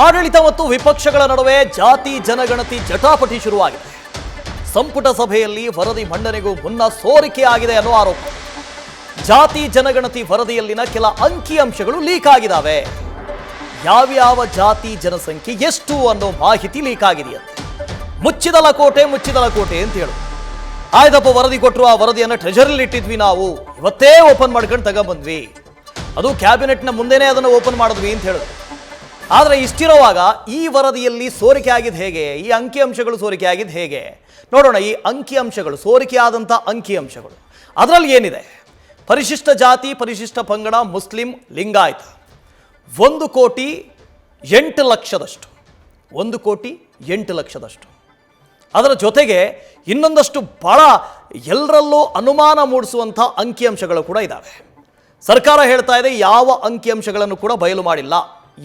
ಆಡಳಿತ ಮತ್ತು ವಿಪಕ್ಷಗಳ ನಡುವೆ ಜಾತಿ ಜನಗಣತಿ ಜಟಾಪಟಿ ಶುರುವಾಗಿದೆ. ಸಂಪುಟ ಸಭೆಯಲ್ಲಿ ವರದಿ ಮಂಡನೆಗೂ ಮುನ್ನ ಸೋರಿಕೆ ಆಗಿದೆ ಅನ್ನೋ ಆರೋಪ. ಜಾತಿ ಜನಗಣತಿ ವರದಿಯಲ್ಲಿನ ಕೆಲ ಅಂಕಿಅಂಶಗಳು ಲೀಕ್ ಆಗಿದ್ದಾವೆ. ಯಾವ್ಯಾವ ಜಾತಿ ಜನಸಂಖ್ಯೆ ಎಷ್ಟು ಅನ್ನೋ ಮಾಹಿತಿ ಲೀಕ್ ಆಗಿದೆಯಂತೆ. ಮುಚ್ಚಿದ ಲಕೋಟೆ ಅಂತ ಹೇಳು. ಆಯ್ದಪ್ಪ, ವರದಿ ಕೊಟ್ಟರು, ಆ ವರದಿಯನ್ನು ಟ್ರೆಜರಿಲಿ ಇಟ್ಟಿದ್ವಿ, ನಾವು ಇವತ್ತೇ ಓಪನ್ ಮಾಡ್ಕೊಂಡು ತಗೊಂಡ್ಬಂದ್ವಿ, ಅದು ಕ್ಯಾಬಿನೆಟ್ನ ಮುಂದೆನೇ ಅದನ್ನು ಓಪನ್ ಮಾಡಿದ್ವಿ ಅಂತ ಹೇಳಿದ್ರು. ಆದರೆ ಇಷ್ಟಿರುವಾಗ ಈ ವರದಿಯಲ್ಲಿ ಸೋರಿಕೆ ಆಗಿದ್ದು ಹೇಗೆ, ಈ ಅಂಕಿಅಂಶಗಳು ಸೋರಿಕೆ ಆಗಿದ್ದು ಹೇಗೆ ನೋಡೋಣ. ಈ ಅಂಕಿಅಂಶಗಳು, ಸೋರಿಕೆಯಾದಂಥ ಅಂಕಿಅಂಶಗಳು, ಅದರಲ್ಲಿ ಏನಿದೆ? ಪರಿಶಿಷ್ಟ ಜಾತಿ, ಪರಿಶಿಷ್ಟ ಪಂಗಡ, ಮುಸ್ಲಿಂ, ಲಿಂಗಾಯತ 1,08,00,000 1,08,00,000. ಅದರ ಜೊತೆಗೆ ಇನ್ನೊಂದಷ್ಟು ಬಹಳ ಎಲ್ಲರಲ್ಲೂ ಅನುಮಾನ ಮೂಡಿಸುವಂಥ ಅಂಕಿಅಂಶಗಳು ಕೂಡ ಇದ್ದಾವೆ. ಸರ್ಕಾರ ಹೇಳ್ತಾ ಇದೆ ಯಾವ ಅಂಕಿಅಂಶಗಳನ್ನು ಕೂಡ ಬಯಲು ಮಾಡಿಲ್ಲ,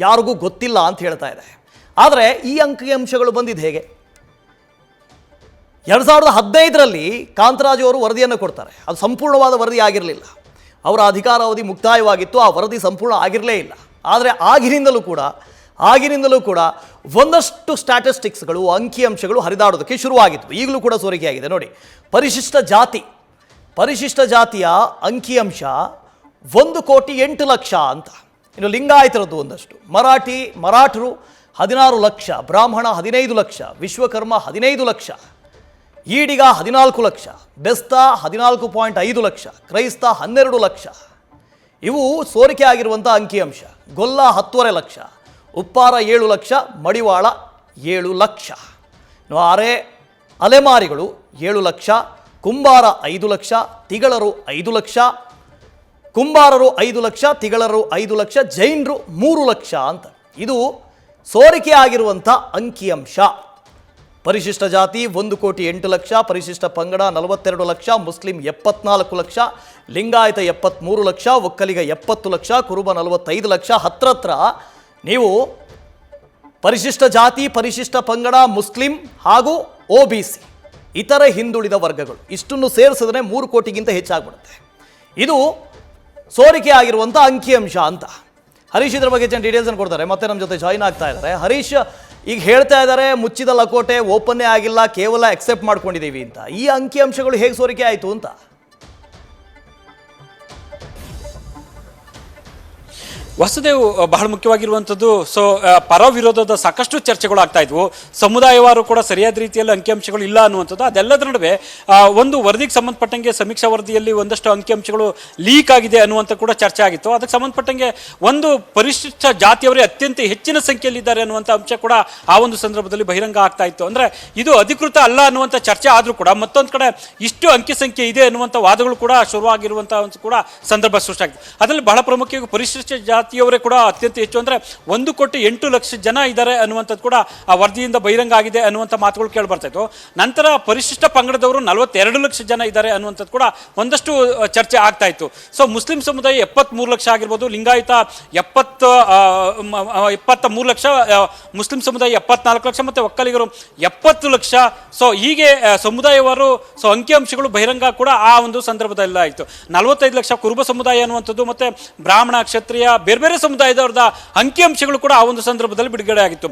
ಯಾರಿಗೂ ಗೊತ್ತಿಲ್ಲ ಅಂತ ಹೇಳ್ತಾ ಇದೆ. ಆದರೆ ಈ ಅಂಕಿಅಂಶಗಳು ಬಂದಿದ್ದು ಹೇಗೆ? 2015ರಲ್ಲಿ ಕಾಂತರಾಜು ಅವರು ವರದಿಯನ್ನು ಕೊಡ್ತಾರೆ. ಅದು ಸಂಪೂರ್ಣವಾದ ವರದಿ ಆಗಿರಲಿಲ್ಲ, ಅವರ ಅಧಿಕಾರಾವಧಿ ಮುಕ್ತಾಯವಾಗಿತ್ತು, ಆ ವರದಿ ಸಂಪೂರ್ಣ ಆಗಿರಲೇ ಇಲ್ಲ. ಆದರೆ ಆಗಿನಿಂದಲೂ ಕೂಡ ಒಂದಷ್ಟು ಸ್ಟ್ಯಾಟಿಸ್ಟಿಕ್ಸ್ಗಳು, ಅಂಕಿಅಂಶಗಳು ಹರಿದಾಡೋದಕ್ಕೆ ಶುರುವಾಗಿತ್ತು. ಈಗಲೂ ಕೂಡ ಸೋರಿಕೆಯಾಗಿದೆ ನೋಡಿ. ಪರಿಶಿಷ್ಟ ಜಾತಿಯ ಅಂಕಿಅಂಶ 1,08,00,000 ಅಂತ. ಇನ್ನು ಲಿಂಗಾಯತರದ್ದು ಒಂದಷ್ಟು, ಮರಾಠರು 16 ಲಕ್ಷ, ಬ್ರಾಹ್ಮಣ 15 ಲಕ್ಷ, ವಿಶ್ವಕರ್ಮ 15 ಲಕ್ಷ, ಈಡಿಗ 14 ಲಕ್ಷ, ಬೆಸ್ತ 14.5 ಲಕ್ಷ, ಕ್ರೈಸ್ತ 12 ಲಕ್ಷ. ಇವು ಸೋರಿಕೆ ಆಗಿರುವಂಥ ಅಂಕಿಅಂಶ. ಗೊಲ್ಲ 10.5 ಲಕ್ಷ, ಉಪ್ಪಾರ 7 ಲಕ್ಷ, ಮಡಿವಾಳ 7 ಲಕ್ಷ. ಇನ್ನು ಅಲೆಮಾರಿಗಳು 7 ಲಕ್ಷ, ಕುಂಬಾರ 5 ಲಕ್ಷ, ತಿಗಳರು 5 ಲಕ್ಷ, ಕುಂಬಾರರು 5 ಲಕ್ಷ, ತಿಗಳರು 5 ಲಕ್ಷ, ಜೈನರು 3 ಲಕ್ಷ ಅಂತ. ಇದು ಸೋರಿಕೆ ಆಗಿರುವಂಥ ಅಂಕಿಅಂಶ. ಪರಿಶಿಷ್ಟ ಜಾತಿ 1,08,00,000, ಪರಿಶಿಷ್ಟ ಪಂಗಡ 42 ಲಕ್ಷ, ಮುಸ್ಲಿಂ 74 ಲಕ್ಷ, ಲಿಂಗಾಯತ 73 ಲಕ್ಷ, ಒಕ್ಕಲಿಗ 70 ಲಕ್ಷ, ಕುರುಬ 45 ಲಕ್ಷ. ಹತ್ರ ನೀವು ಪರಿಶಿಷ್ಟ ಜಾತಿ, ಪರಿಶಿಷ್ಟ ಪಂಗಡ, ಮುಸ್ಲಿಂ ಹಾಗೂ OBC ಇತರೆ ಹಿಂದುಳಿದ ವರ್ಗಗಳು ಇಷ್ಟನ್ನು ಸೇರಿಸಿದ್ರೆ 3 ಕೋಟಿಗಿಂತ ಹೆಚ್ಚಾಗ್ಬಿಡುತ್ತೆ. ಇದು ಸೋರಿಕೆ ಆಗಿರುವಂಥ ಅಂಕಿಅಂಶ ಅಂತ. ಹರೀಶ್ ಇದ್ರ ಬಗ್ಗೆ ಡೀಟೇಲ್ಸ್ ಅನ್ನು ಕೊಡ್ತಾರೆ, ಮತ್ತೆ ನಮ್ಮ ಜೊತೆ ಜಾಯಿನ್ ಆಗ್ತಾ ಇದ್ದಾರೆ. ಹರೀಶ್, ಈಗ ಹೇಳ್ತಾ ಇದ್ದಾರೆ ಮುಚ್ಚಿದ ಲಕೋಟೆ, ಓಪನ್ನೇ ಆಗಿಲ್ಲ, ಕೇವಲ ಅಕ್ಸೆಪ್ಟ್ ಮಾಡ್ಕೊಂಡಿದ್ದೀವಿ ಅಂತ. ಈ ಅಂಕಿಅಂಶಗಳು ಹೇಗೆ ಸೋರಿಕೆ ಆಯಿತು ಅಂತ? ವಸುದೇವ್, ಬಹಳ ಮುಖ್ಯವಾಗಿರುವಂಥದ್ದು. ಪರ ವಿರೋಧದ ಸಾಕಷ್ಟು ಚರ್ಚೆಗಳು ಆಗ್ತಾ ಇದ್ವು. ಸಮುದಾಯವಾರು ಕೂಡ ಸರಿಯಾದ ರೀತಿಯಲ್ಲಿ ಅಂಕಿಅಂಶಗಳು ಇಲ್ಲ ಅನ್ನುವಂಥದ್ದು. ಅದೆಲ್ಲದರ ನಡುವೆ ಒಂದು ವರದಿಗೆ ಸಂಬಂಧಪಟ್ಟಂಗೆ ಸಮೀಕ್ಷಾ ವರದಿಯಲ್ಲಿ ಒಂದಷ್ಟು ಅಂಕಿಅಂಶಗಳು ಲೀಕ್ ಆಗಿದೆ ಅನ್ನುವಂಥ ಕೂಡ ಚರ್ಚೆ ಆಗಿತ್ತು. ಅದಕ್ಕೆ ಸಂಬಂಧಪಟ್ಟಂಗೆ ಒಂದು ಪರಿಶಿಷ್ಟ ಜಾತಿಯವರೇ ಅತ್ಯಂತ ಹೆಚ್ಚಿನ ಸಂಖ್ಯೆಯಲ್ಲಿದ್ದಾರೆ ಅನ್ನುವಂಥ ಅಂಶ ಕೂಡ ಆ ಒಂದು ಸಂದರ್ಭದಲ್ಲಿ ಬಹಿರಂಗ ಆಗ್ತಾ ಇತ್ತು. ಅಂದರೆ ಇದು ಅಧಿಕೃತ ಅಲ್ಲ ಅನ್ನುವಂಥ ಚರ್ಚೆ ಆದರೂ ಕೂಡ ಮತ್ತೊಂದು ಕಡೆ ಇಷ್ಟು ಅಂಕಿ ಸಂಖ್ಯೆ ಇದೆ ಅನ್ನುವಂಥ ವಾದಗಳು ಕೂಡ ಶುರುವಾಗಿರುವಂಥ ಒಂದು ಕೂಡ ಸಂದರ್ಭ ಸೃಷ್ಟಿಯಾಗಿದೆ. ಅದರಲ್ಲಿ ಬಹಳ ಪ್ರಮುಖವಾಗಿ ಪರಿಶಿಷ್ಟ ಜಾತಿಯವರೇ ಕೂಡ ಅತ್ಯಂತ ಹೆಚ್ಚು, ಅಂದರೆ 1,08,00,000 ಜನ ಇದ್ದಾರೆ ಅನ್ನುವಂಥದ್ದು ಕೂಡ ಆ ವರದಿಯಿಂದ ಬಹಿರಂಗ ಆಗಿದೆ ಅನ್ನುವಂಥ ಮಾತುಗಳು ಕೇಳಿ ಬರ್ತಾ ಇತ್ತು. ನಂತರ ಪರಿಶಿಷ್ಟ ಪಂಗಡದವರು 42 ಲಕ್ಷ ಜನ ಇದ್ದಾರೆ ಅನ್ನುವಂಥದ್ದು ಕೂಡ ಒಂದಷ್ಟು ಚರ್ಚೆ ಆಗ್ತಾ ಇತ್ತು. ಮುಸ್ಲಿಂ ಸಮುದಾಯ 73 ಲಕ್ಷ ಆಗಿರ್ಬೋದು, ಲಿಂಗಾಯತ 73 ಲಕ್ಷ, ಮುಸ್ಲಿಂ ಸಮುದಾಯ 74 ಲಕ್ಷ ಮತ್ತು ಒಕ್ಕಲಿಗರು 70 ಲಕ್ಷ. ಹೀಗೆ ಸಮುದಾಯವಾರು ಅಂಕಿಅಂಶಗಳು ಬಹಿರಂಗ ಕೂಡ ಆ ಒಂದು ಸಂದರ್ಭದಲ್ಲಿ ಆಯಿತು. 45 ಲಕ್ಷ ಕುರುಬ ಸಮುದಾಯ ಅನ್ನುವಂಥದ್ದು ಮತ್ತು ಬ್ರಾಹ್ಮಣ, ಕ್ಷತ್ರಿಯ, ಬೇರೆ ಸಂಮುದಾಯದವರದ ಅಂಕಿಅಂಶಗಳು ಕೂಡ ಆ ಒಂದು ಸಂದರ್ಭದಲ್ಲಿ ಬಿಡುಗಡೆ ಆಗಿತ್ತು.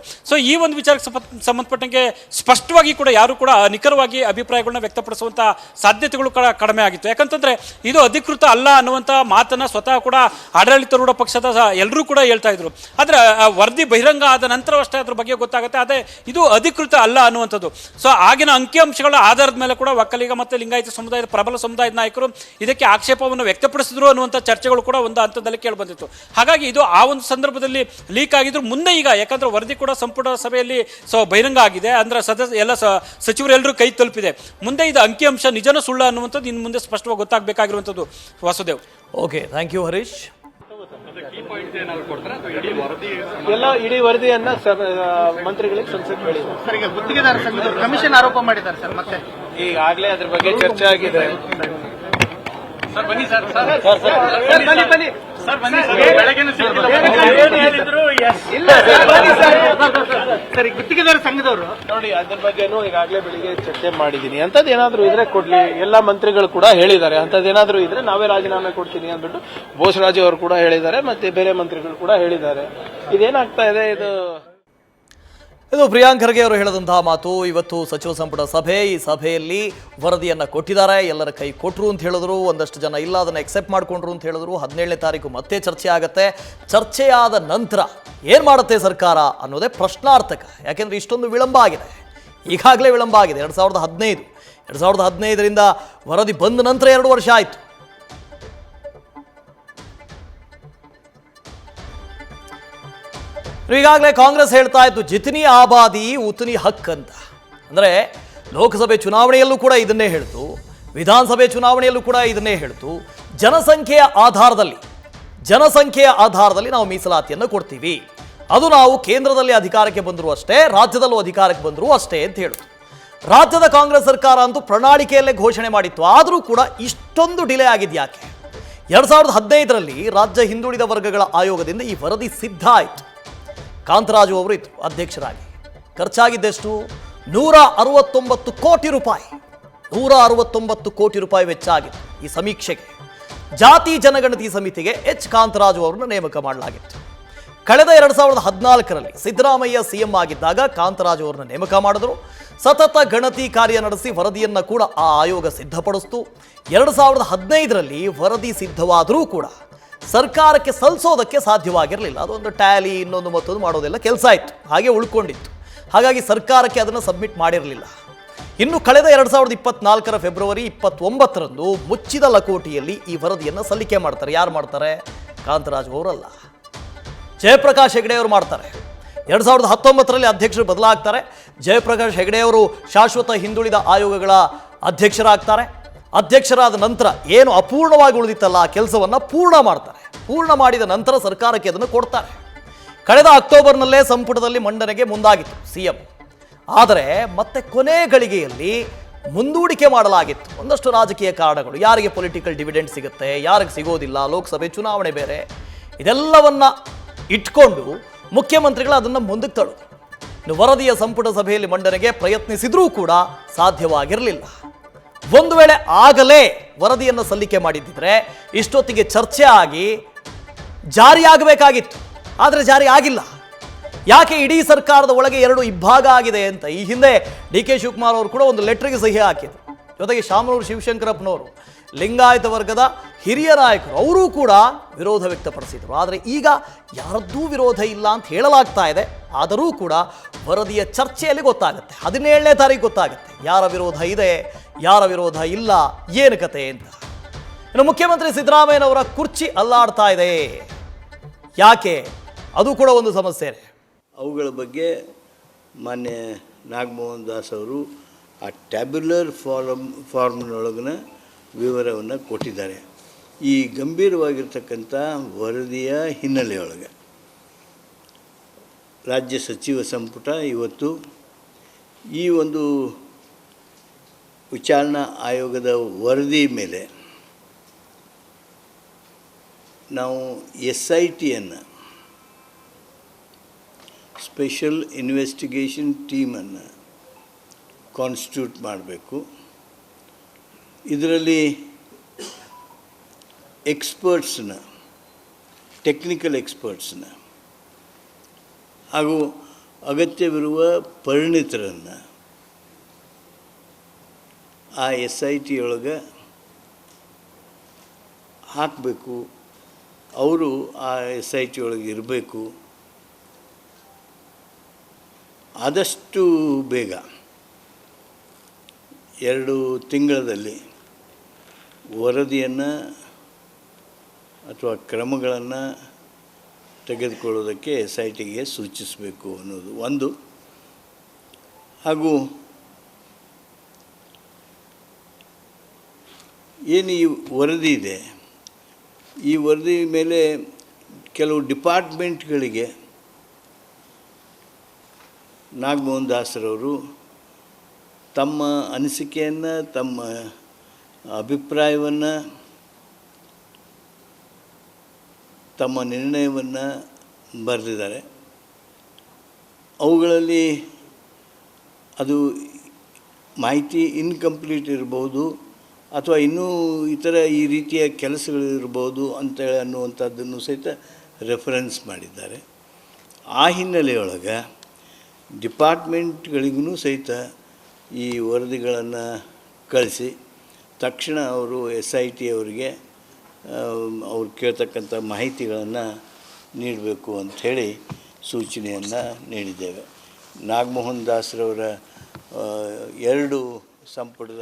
ಈ ಒಂದು ವಿಚಾರಕ್ಕೆ ಸಂಬಂಧಪಟ್ಟಂಗೆ ಸ್ಪಷ್ಟವಾಗಿ ಕೂಡ ಯಾರು ಕೂಡ ನಿಖರವಾಗಿ ಅಭಿಪ್ರಾಯಗಳನ್ನ ವ್ಯಕ್ತಪಡಿಸುವಂಥ ಸಾಧ್ಯತೆಗಳು ಕೂಡ ಕಡಿಮೆ ಆಗಿತ್ತು. ಯಾಕಂತಂದ್ರೆ ಇದು ಅಧಿಕೃತ ಅಲ್ಲ ಅನ್ನುವಂಥ ಮಾತನ್ನ ಸ್ವತಃ ಕೂಡ ಆಡಳಿತಾರೂಢ ಪಕ್ಷದ ಎಲ್ಲರೂ ಕೂಡ ಹೇಳ್ತಾ ಇದ್ರು. ಆದರೆ ವರದಿ ಬಹಿರಂಗ ಆದ ನಂತರವಷ್ಟೇ ಅದ್ರ ಬಗ್ಗೆ ಗೊತ್ತಾಗುತ್ತೆ, ಅದೇ ಇದು ಅಧಿಕೃತ ಅಲ್ಲ ಅನ್ನುವಂಥದ್ದು. ಆಗಿನ ಅಂಕಿಅಂಶಗಳ ಆಧಾರದ ಮೇಲೆ ಕೂಡ ಒಕ್ಕಲಿಗ ಮತ್ತು ಲಿಂಗಾಯತ ಸಮುದಾಯದ ಪ್ರಬಲ ಸಮುದಾಯದ ನಾಯಕರು ಇದಕ್ಕೆ ಆಕ್ಷೇಪವನ್ನು ವ್ಯಕ್ತಪಡಿಸಿದ್ರು ಅನ್ನುವಂಥ ಚರ್ಚೆಗಳು ಕೂಡ ಒಂದು ಹಂತದಲ್ಲಿ ಕೇಳಿ ಬಂದಿತ್ತು. ಹಾಗಾಗಿ ಇದು ಆ ಒಂದು ಸಂದರ್ಭದಲ್ಲಿ ಲೀಕ್ ಆಗಿದ್ರು. ಮುಂದೆ ಈಗ ಯಾಕಂದ್ರೆ ವರದಿ ಕೂಡ ಸಂಪುಟ ಸಭೆಯಲ್ಲಿ ಬಹಿರಂಗ ಆಗಿದೆ, ಅಂದ್ರೆ ಎಲ್ಲ ಸಚಿವರೆಲ್ಲರೂ ಕೈ ತಲುಪಿದೆ. ಮುಂದೆ ಇದು ಅಂಕಿಅಂಶ ನಿಜನ ಸುಳ್ಳ ಅನ್ನುವಂಥದ್ದು ಇನ್ನು ಮುಂದೆ ಸ್ಪಷ್ಟವಾಗಿ ಗೊತ್ತಾಗಬೇಕಾಗಿರುವಂಥದ್ದು. Vasudev, okay, thank you Harish. ಇಡೀ ವರದಿಯನ್ನ ಮಂತ್ರಿಗಳಿಗೆ ಸಂಸತ್ ಹೇಳಿದ್ದಾರೆ ಸರ್. ಈಗ ಗುತ್ತಿಗೆದಾರ ಸಂಘದವರು ಕಮಿಷನ್ ಆರೋಪ ಮಾಡಿದ್ದಾರೆ ಸರ್. ಮತ್ತೆ ಈಗಾಗಲೇ ಅದ್ರ ಬಗ್ಗೆ ಚರ್ಚೆ ಆಗಿದೆ. ಸರ್ ಬನ್ನಿ ಸರ್, ಬನ್ನಿ ಸರ್ ಬನ್ನಿ ಸರ್. ಬೆಳಗ್ಗೆನೂ ಸರ್, ಗುತ್ತಿಗೆದಾರ ಸಂಘದವರು ನೋಡಿ, ಅದ್ರ ಬಗ್ಗೆನೂ ಈಗಾಗಲೇ ಬೆಳಿಗ್ಗೆ ಚರ್ಚೆ ಮಾಡಿದ್ದೀನಿ. ಅಂಥದ್ದು ಏನಾದರೂ ಇದ್ರೆ ಕೊಡ್ಲಿ, ಎಲ್ಲ ಮಂತ್ರಿಗಳು ಕೂಡ ಹೇಳಿದ್ದಾರೆ. ಅಂಥದ್ದೇನಾದ್ರೂ ಇದ್ರೆ ನಾವೇ ರಾಜೀನಾಮೆ ಕೊಡ್ತೀನಿ ಅಂದ್ಬಿಟ್ಟು ಬೋಸರಾಜು ಅವರು ಕೂಡ ಹೇಳಿದ್ದಾರೆ, ಮತ್ತೆ ಬೇರೆ ಮಂತ್ರಿಗಳು ಕೂಡ ಹೇಳಿದ್ದಾರೆ. ಇದೇನಾಗ್ತಾ ಇದೆ, ಇದು ಇದು ಪ್ರಿಯಾಂಕ್ ಖರ್ಗೆ ಅವರು ಹೇಳಿದಂತಹ ಮಾತು. ಇವತ್ತು ಸಚಿವ ಸಂಪುಟ ಸಭೆ, ಈ ಸಭೆಯಲ್ಲಿ ವರದಿಯನ್ನು ಕೊಟ್ಟಿದ್ದಾರೆ, ಎಲ್ಲರ ಕೈ ಕೊಟ್ಟರು ಅಂತ ಹೇಳಿದ್ರು, ಒಂದಷ್ಟು ಜನ ಇಲ್ಲ ಅದನ್ನು ಎಕ್ಸೆಪ್ಟ್ ಮಾಡಿಕೊಂಡ್ರು ಅಂತ ಹೇಳಿದ್ರು. 17ನೇ ತಾರೀಕು ಮತ್ತೆ ಚರ್ಚೆ ಆಗುತ್ತೆ. ಚರ್ಚೆಯಾದ ನಂತರ ಏನು ಮಾಡುತ್ತೆ ಸರ್ಕಾರ ಅನ್ನೋದೇ ಪ್ರಶ್ನಾರ್ಥಕ. ಯಾಕೆಂದರೆ ಇಷ್ಟೊಂದು ವಿಳಂಬ ಆಗಿದೆ, ಈಗಾಗಲೇ ವಿಳಂಬ ಆಗಿದೆ. 2015ರಿಂದ ವರದಿ ಬಂದ ನಂತರ 2 ವರ್ಷ ಆಯಿತು. ಈಗಾಗಲೇ ಕಾಂಗ್ರೆಸ್ ಹೇಳ್ತಾ ಇತ್ತು ಜಿತನಿ ಆಬಾದಿ ಉತನಿ ಹಕ್ ಅಂತ. ಅಂದರೆ ಲೋಕಸಭೆ ಚುನಾವಣೆಯಲ್ಲೂ ಕೂಡ ಇದನ್ನೇ ಹೇಳ್ತು, ವಿಧಾನಸಭೆ ಚುನಾವಣೆಯಲ್ಲೂ ಕೂಡ ಇದನ್ನೇ ಹೇಳ್ತು. ಜನಸಂಖ್ಯೆಯ ಆಧಾರದಲ್ಲಿ ನಾವು ಮೀಸಲಾತಿಯನ್ನು ಕೊಡ್ತೀವಿ. ಅದು ನಾವು ಕೇಂದ್ರದಲ್ಲಿ ಅಧಿಕಾರಕ್ಕೆ ಬಂದರೂ ಅಷ್ಟೇ, ರಾಜ್ಯದಲ್ಲೂ ಅಧಿಕಾರಕ್ಕೆ ಬಂದರೂ ಅಷ್ಟೇ ಅಂತ ಹೇಳಿತು. ರಾಜ್ಯದ ಕಾಂಗ್ರೆಸ್ ಸರ್ಕಾರ ಅಂತೂ ಪ್ರಣಾಳಿಕೆಯಲ್ಲೇ ಘೋಷಣೆ ಮಾಡಿತ್ತು. ಆದರೂ ಕೂಡ ಇಷ್ಟೊಂದು ಡಿಲೇ ಆಗಿದ್ಯಾಕೆ? 2015ರಲ್ಲಿ ರಾಜ್ಯ ಹಿಂದುಳಿದ ವರ್ಗಗಳ ಆಯೋಗದಿಂದ ಈ ವರದಿ ಸಿದ್ಧ ಆಯಿತು. ಕಾಂತರಾಜು ಅವರು ಇದ್ರು ಅಧ್ಯಕ್ಷರಾಗಿ. ಖರ್ಚಾಗಿದ್ದೆಷ್ಟು? 169 ಕೋಟಿ ರೂಪಾಯಿ. 169 ಕೋಟಿ ರೂಪಾಯಿ ವೆಚ್ಚ ಆಗಿತ್ತು ಈ ಸಮೀಕ್ಷೆಗೆ. ಜಾತಿ ಜನಗಣತಿ ಸಮಿತಿಗೆ ಎಚ್ ಕಾಂತರಾಜು ಅವರನ್ನು ನೇಮಕ ಮಾಡಲಾಗಿತ್ತು. ಕಳೆದ 2014ರಲ್ಲಿ ಸಿದ್ದರಾಮಯ್ಯ ಸಿಎಂ ಆಗಿದ್ದಾಗ ಕಾಂತರಾಜು ಅವರನ್ನು ನೇಮಕ ಮಾಡಿದ್ರು. ಸತತ ಗಣತಿ ಕಾರ್ಯ ನಡೆಸಿ ವರದಿಯನ್ನು ಕೂಡ ಆ ಆಯೋಗ ಸಿದ್ಧಪಡಿಸಿತು. 2015ರಲ್ಲಿ ವರದಿ ಸಿದ್ಧವಾದರೂ ಕೂಡ ಸರ್ಕಾರಕ್ಕೆ ಸಲ್ಲಿಸೋದಕ್ಕೆ ಸಾಧ್ಯವಾಗಿರಲಿಲ್ಲ. ಅದೊಂದು ಟ್ಯಾಲಿ ಇನ್ನೊಂದು ಮತ್ತೊಂದು ಮಾಡೋದೆಲ್ಲ ಕೆಲಸ ಇತ್ತು, ಹಾಗೆ ಉಳ್ಕೊಂಡಿತ್ತು. ಹಾಗಾಗಿ ಸರ್ಕಾರಕ್ಕೆ ಅದನ್ನು ಸಬ್ಮಿಟ್ ಮಾಡಿರಲಿಲ್ಲ. ಇನ್ನು ಕಳೆದ 2024 ಫೆಬ್ರವರಿ 29ರಂದು ಮುಚ್ಚಿದ ಲಕೋಟಿಯಲ್ಲಿ ಈ ವರದಿಯನ್ನು ಸಲ್ಲಿಕೆ ಮಾಡ್ತಾರೆ. ಯಾರು ಮಾಡ್ತಾರೆ? ಕಾಂತರಾಜು ಅವರಲ್ಲ, ಜಯಪ್ರಕಾಶ್ ಹೆಗಡೆ ಅವರು ಮಾಡ್ತಾರೆ. 2019ರಲ್ಲಿ ಅಧ್ಯಕ್ಷರು ಬದಲಾಗ್ತಾರೆ. ಜಯಪ್ರಕಾಶ್ ಹೆಗಡೆ ಅವರು ಶಾಶ್ವತ ಹಿಂದುಳಿದ ಆಯೋಗಗಳ ಅಧ್ಯಕ್ಷರಾಗ್ತಾರೆ. ಅಧ್ಯಕ್ಷರಾದ ನಂತರ ಏನು ಅಪೂರ್ಣವಾಗಿ ಉಳಿದಿತ್ತಲ್ಲ ಆ ಕೆಲಸವನ್ನು ಪೂರ್ಣ ಮಾಡ್ತಾರೆ. ಪೂರ್ಣ ಮಾಡಿದ ನಂತರ ಸರ್ಕಾರಕ್ಕೆ ಅದನ್ನು ಕೊಡ್ತಾರೆ. ಕಳೆದ ಅಕ್ಟೋಬರ್ನಲ್ಲೇ ಸಂಪುಟದಲ್ಲಿ ಮಂಡನೆಗೆ ಮುಂದಾಗಿತ್ತು ಸಿಎಂ. ಆದರೆ ಮತ್ತೆ ಕೊನೆ ಗಳಿಗೆಯಲ್ಲಿ ಮುಂದೂಡಿಕೆ ಮಾಡಲಾಗಿತ್ತು. ಒಂದಷ್ಟು ರಾಜಕೀಯ ಕಾರಣಗಳು, ಯಾರಿಗೆ ಪೊಲಿಟಿಕಲ್ ಡಿವಿಡೆಂಡ್ ಸಿಗುತ್ತೆ, ಯಾರಿಗೆ ಸಿಗೋದಿಲ್ಲ, ಲೋಕಸಭೆ ಚುನಾವಣೆ ಬೇರೆ, ಇದೆಲ್ಲವನ್ನ ಇಟ್ಕೊಂಡು ಮುಖ್ಯಮಂತ್ರಿಗಳು ಅದನ್ನು ಮುಂದಕ್ಕೆ ತಳ್ಳೋದು. ಇನ್ನು ವರದಿಯ ಸಂಪುಟ ಸಭೆಯಲ್ಲಿ ಮಂಡನೆಗೆ ಪ್ರಯತ್ನಿಸಿದ್ರೂ ಕೂಡ ಸಾಧ್ಯವಾಗಿರಲಿಲ್ಲ. ಒಂದು ವೇಳೆ ಆಗಲೇ ವರದಿಯನ್ನು ಸಲ್ಲಿಕೆ ಮಾಡಿದ್ದಿದ್ರೆ ಇಷ್ಟೊತ್ತಿಗೆ ಚರ್ಚೆ ಆಗಿ ಜಾರಿಯಾಗಬೇಕಾಗಿತ್ತು. ಆದರೆ ಜಾರಿ ಆಗಿಲ್ಲ. ಯಾಕೆ? ಇಡೀ ಸರ್ಕಾರದ ಒಳಗೆ 2 ಇಬ್ಬಾಗ ಆಗಿದೆ ಅಂತ. ಈ ಹಿಂದೆ DK ಶಿವಕುಮಾರ್ ಅವರು ಕೂಡ ಒಂದು ಲೆಟರ್ಗೆ ಸಹಿ ಹಾಕಿದ್ರು. ಜೊತೆಗೆ ಶಾಮನೂರು ಶಿವಶಂಕರಪ್ಪನವರು, ಲಿಂಗಾಯತ ವರ್ಗದ ಹಿರಿಯ ನಾಯಕರು, ಅವರೂ ಕೂಡ ವಿರೋಧ ವ್ಯಕ್ತಪಡಿಸಿದರು. ಆದರೆ ಈಗ ಯಾರದ್ದೂ ವಿರೋಧ ಇಲ್ಲ ಅಂತ ಹೇಳಲಾಗ್ತಾ ಇದೆ. ಆದರೂ ಕೂಡ ವರದಿಯ ಚರ್ಚೆಯಲ್ಲಿ ಗೊತ್ತಾಗುತ್ತೆ, 17ನೇ ತಾರೀಕು ಗೊತ್ತಾಗುತ್ತೆ ಯಾರ ವಿರೋಧ ಇದೆ, ಯಾರ ವಿರೋಧ ಇಲ್ಲ, ಏನು ಕತೆ ಅಂತ. ಇನ್ನು ಮುಖ್ಯಮಂತ್ರಿ ಸಿದ್ದರಾಮಯ್ಯನವರ ಕುರ್ಚಿ ಅಲ್ಲಾಡ್ತಾ ಇದೆ. ಯಾಕೆ? ಅದು ಕೂಡ ಒಂದು ಸಮಸ್ಯೆ. ಅವುಗಳ ಬಗ್ಗೆ ಮಾನ್ಯ ನಾಗಮೋಹನ್ ದಾಸ್ ಅವರು ಆ ಟ್ಯಾಬ್ಯುಲರ್ ಫಾರ್ಮ್ನೊಳಗಿನ ವಿವರವನ್ನು ಕೊಟ್ಟಿದ್ದಾರೆ. ಈ ಗಂಭೀರವಾಗಿರ್ತಕ್ಕಂಥ ವರದಿಯ ಹಿನ್ನೆಲೆಯೊಳಗೆ ರಾಜ್ಯ ಸಚಿವ ಸಂಪುಟ ಇವತ್ತು ಈ ಒಂದು ವಿಚಾರಣಾ ಆಯೋಗದ ವರದಿ ಮೇಲೆ ನಾವು SITಯನ್ನು, ಸ್ಪೆಷಲ್ ಇನ್ವೆಸ್ಟಿಗೇಷನ್ ಟೀಮನ್ನು ಕಾನ್ಸ್ಟಿಟ್ಯೂಟ್ ಮಾಡಬೇಕು. ಇದರಲ್ಲಿ ಎಕ್ಸ್ಪರ್ಟ್ಸ್ನ, ಟೆಕ್ನಿಕಲ್ ಎಕ್ಸ್ಪರ್ಟ್ಸ್ನ ಹಾಗೂ ಅಗತ್ಯವಿರುವ ಪರಿಣಿತರನ್ನು ಆ SIT ಒಳಗೆ ಹಾಕಬೇಕು. ಅವರು ಆ SIT ಒಳಗೆ ಇರಬೇಕು. ಆದಷ್ಟು ಬೇಗ 2 ತಿಂಗಳಲ್ಲಿ ವರದಿಯನ್ನು ಅಥವಾ ಕ್ರಮಗಳನ್ನು ತೆಗೆದುಕೊಳ್ಳೋದಕ್ಕೆ SITಗೆ ಸೂಚಿಸಬೇಕು ಅನ್ನೋದು ಒಂದು. ಹಾಗೂ ಏನು ಈ ವರದಿ ಇದೆ, ಈ ವರದಿ ಮೇಲೆ ಕೆಲವು ಡಿಪಾರ್ಟ್ಮೆಂಟ್ಗಳಿಗೆ ನಾಗಮೋಹನ್ ದಾಸರವರು ತಮ್ಮ ಅನಿಸಿಕೆಯನ್ನು, ತಮ್ಮ ಅಭಿಪ್ರಾಯವನ್ನು, ತಮ್ಮ ನಿರ್ಣಯವನ್ನು ಬರೆದಿದ್ದಾರೆ. ಅವುಗಳಲ್ಲಿ ಅದು ಮಾಹಿತಿ ಇನ್ಕಂಪ್ಲೀಟ್ ಇರ್ಬೋದು ಅಥವಾ ಇನ್ನೂ ಇತರ ಈ ರೀತಿಯ ಕೆಲಸಗಳಿರ್ಬೋದು ಅಂತೇಳಿ ಅನ್ನುವಂಥದ್ದನ್ನು ಸಹಿತ ರೆಫರೆನ್ಸ್ ಮಾಡಿದ್ದಾರೆ. ಆ ಹಿನ್ನೆಲೆಯೊಳಗೆ ಡಿಪಾರ್ಟ್ಮೆಂಟ್ಗಳಿಗೂ ಸಹಿತ ಈ ವರದಿಗಳನ್ನು ಕಳಿಸಿ ತಕ್ಷಣ ಅವರು SIT ಅವರಿಗೆ ಅವ್ರು ಕೇಳ್ತಕ್ಕಂಥ ಮಾಹಿತಿಗಳನ್ನು ನೀಡಬೇಕು ಅಂಥೇಳಿ ಸೂಚನೆಯನ್ನು ನೀಡಿದ್ದೇವೆ. ನಾಗಮೋಹನ್ ದಾಸ್ರವರ 2 ಸಂಪುಟದ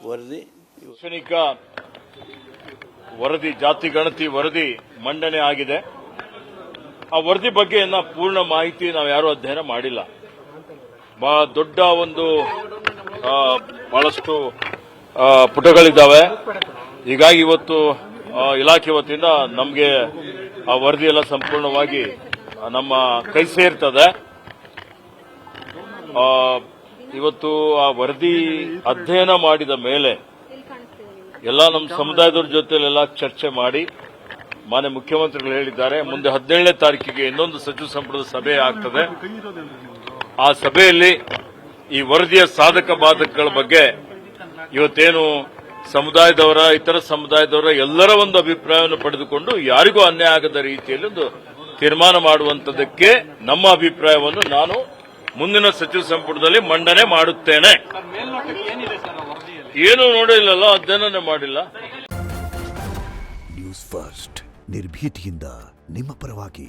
ವರದಿ ಶೈಕ್ಷಣಿಕ ವರದಿ, ಜಾತಿ ಗಣತಿ ವರದಿ ಮಂಡನೆ ಆಗಿದೆ. ಆ ವರದಿ ಬಗ್ಗೆ ಪೂರ್ಣ ಮಾಹಿತಿ ನಾವು ಯಾರೂ ಅಧ್ಯಯನ ಮಾಡಿಲ್ಲ. ಬಹಳ ದೊಡ್ಡ ಒಂದು ಬಹಳಷ್ಟು ಪುಟಗಳಿದ್ದಾವೆ. ಹೀಗಾಗಿ ಇವತ್ತು ಇಲಾಖೆ ವತಿಯಿಂದ ನಮಗೆ ಆ ವರದಿ ಎಲ್ಲ ಸಂಪೂರ್ಣವಾಗಿ ನಮ್ಮ ಕೈ ಸೇರ್ತದೆ. ಇವತ್ತು ಆ ವರದಿ ಅಧ್ಯಯನ ಮಾಡಿದ ಮೇಲೆ ಎಲ್ಲ ನಮ್ಮ ಸಮುದಾಯದವ್ರ ಜೊತೆಲೆಲ್ಲ ಚರ್ಚೆ ಮಾಡಿ ಮಾನ್ಯ ಮುಖ್ಯಮಂತ್ರಿಗಳು ಹೇಳಿದ್ದಾರೆ, ಮುಂದೆ 17ನೇ ತಾರೀಕಿಗೆ ಇನ್ನೊಂದು ಸಚಿವ ಸಂಪುಟದ ಸಭೆ ಆಗ್ತದೆ. ಆ ಸಭೆಯಲ್ಲಿ ಈ ವರದಿಯ ಸಾಧಕ ಬಾಧಕಗಳ ಬಗ್ಗೆ ಇವತ್ತೇನು ಸಮುದಾಯದವರ, ಇತರ ಸಮುದಾಯದವರ ಎಲ್ಲರ ಒಂದು ಅಭಿಪ್ರಾಯವನ್ನು ಪಡೆದುಕೊಂಡು ಯಾರಿಗೂ ಅನ್ಯಾಯ ಆಗದ ರೀತಿಯಲ್ಲಿ ಒಂದು ತೀರ್ಮಾನ ಮಾಡುವಂತದಕ್ಕೆ ನಮ್ಮ ಅಭಿಪ್ರಾಯವನ್ನು ನಾನು ಮುಂದಿನ ಸಚಿವ ಸಂಪುಟದಲ್ಲಿ ಮಂಡನೆ ಮಾಡುತ್ತೇನೆ. ಏನು ನೋಡಿಲ್ಲಲ್ಲ, ಅಧ್ಯಯನ ಮಾಡಿಲ್ಲ. ನ್ಯೂಸ್ ಫಸ್ಟ್ ನಿರ್ಭೀತಿಯಿಂದ ನಿಮ್ಮ ಪರವಾಗಿ.